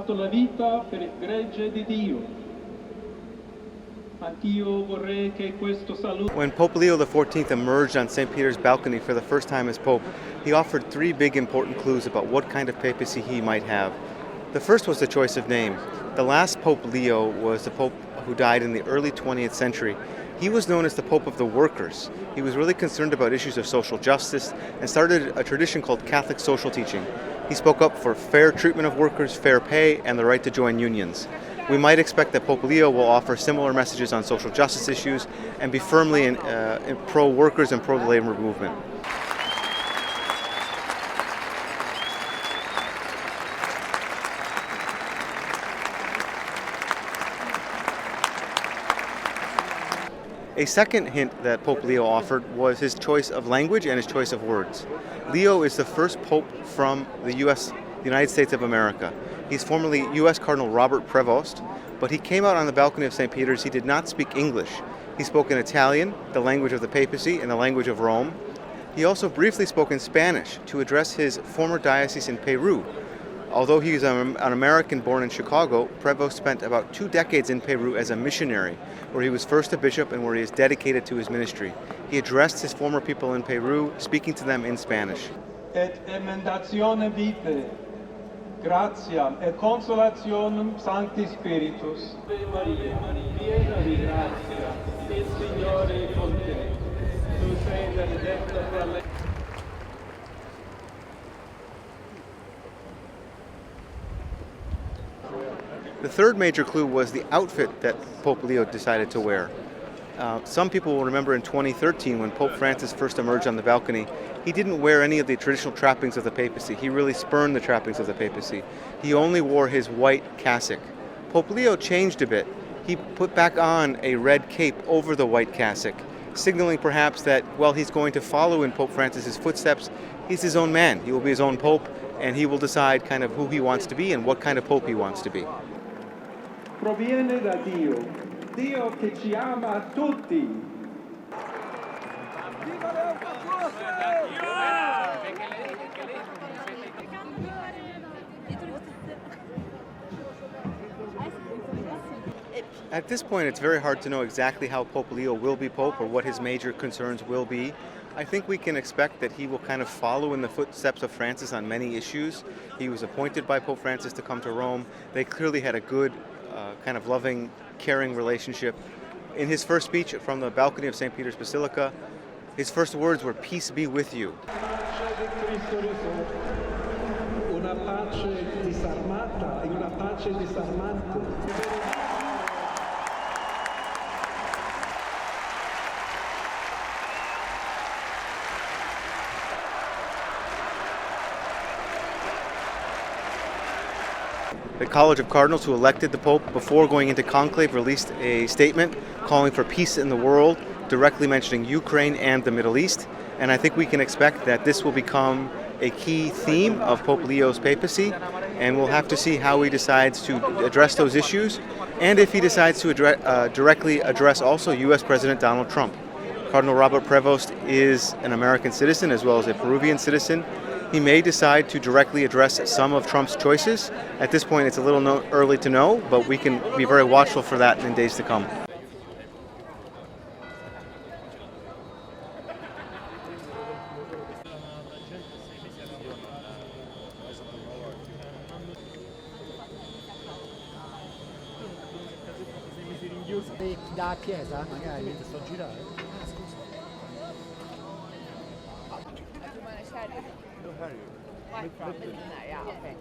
dato la vita per il gregge di Dio. Anch'io vorrei che questo saluto. When Pope Leo XIV emerged on St. Peter's balcony for the first time as Pope, he offered three big important clues about what kind of papacy he might have. The first was the choice of name. The last Pope Leo was the Pope who died in the early 20th century. He was known as the Pope of the Workers. He was really concerned about issues of social justice and started a tradition called Catholic social teaching. He spoke up for fair treatment of workers, fair pay, and the right to join unions. We might expect that Pope Leo will offer similar messages on social justice issues and be firmly in pro-workers and pro-labor movement. A second hint that Pope Leo offered was his choice of language and his choice of words. Leo is the first Pope from the United States of America. He's formerly U.S. Cardinal Robert Prevost, but he came out on the balcony of St. Peter's. He did not speak English. He spoke in Italian, the language of the papacy, and the language of Rome. He also briefly spoke in Spanish to address his former diocese in Peru. Although he is an American born in Chicago, Prevost spent about 2 decades in Peru as a missionary, where he was first a bishop and where he is dedicated to his ministry. He addressed his former people in Peru, speaking to them in Spanish. Et emendazione vitae, gratiam et consolationem Sancti Spiritus. Ave Maria, piena di grazia, il Signore è con te. Tu sei benedetta fra le... The third major clue was the outfit that Pope Leo decided to wear. Some people will remember in 2013 when Pope Francis first emerged on the balcony, he didn't wear any of the traditional trappings of the papacy. He really spurned the trappings of the papacy. He only wore his white cassock. Pope Leo changed a bit. He put back on a red cape over the white cassock, signaling perhaps that, well, he's going to follow in Pope Francis's footsteps. He's his own man. He will be his own pope, and he will decide kind of who he wants to be and what kind of pope he wants to be. Proviene da Dio, Dio che ci ama a tutti. At this point, it's very hard to know exactly how Pope Leo will be Pope or what his major concerns will be. I think we can expect that he will kind of follow in the footsteps of Francis on many issues. He was appointed by Pope Francis to come to Rome. They clearly had a good kind of loving, caring relationship. In his first speech from the balcony of St. Peter's Basilica, his first words were, "Peace be with you." Una pace disarmata e una pace disarmante. The College of Cardinals, who elected the Pope before going into conclave, released a statement calling for peace in the world, directly mentioning Ukraine and the Middle East. And I think we can expect that this will become a key theme of Pope Leo's papacy, and we'll have to see how he decides to address those issues, and if he decides to directly address also U.S. President Donald Trump. Cardinal Robert Prevost is an American citizen as well as a Peruvian citizen. He may decide to directly address some of Trump's choices. At this point, it's a little early to know, but we can be very watchful for that in days to come. Da chiesa, magari, mentre sto girando. What from? Yeah, okay.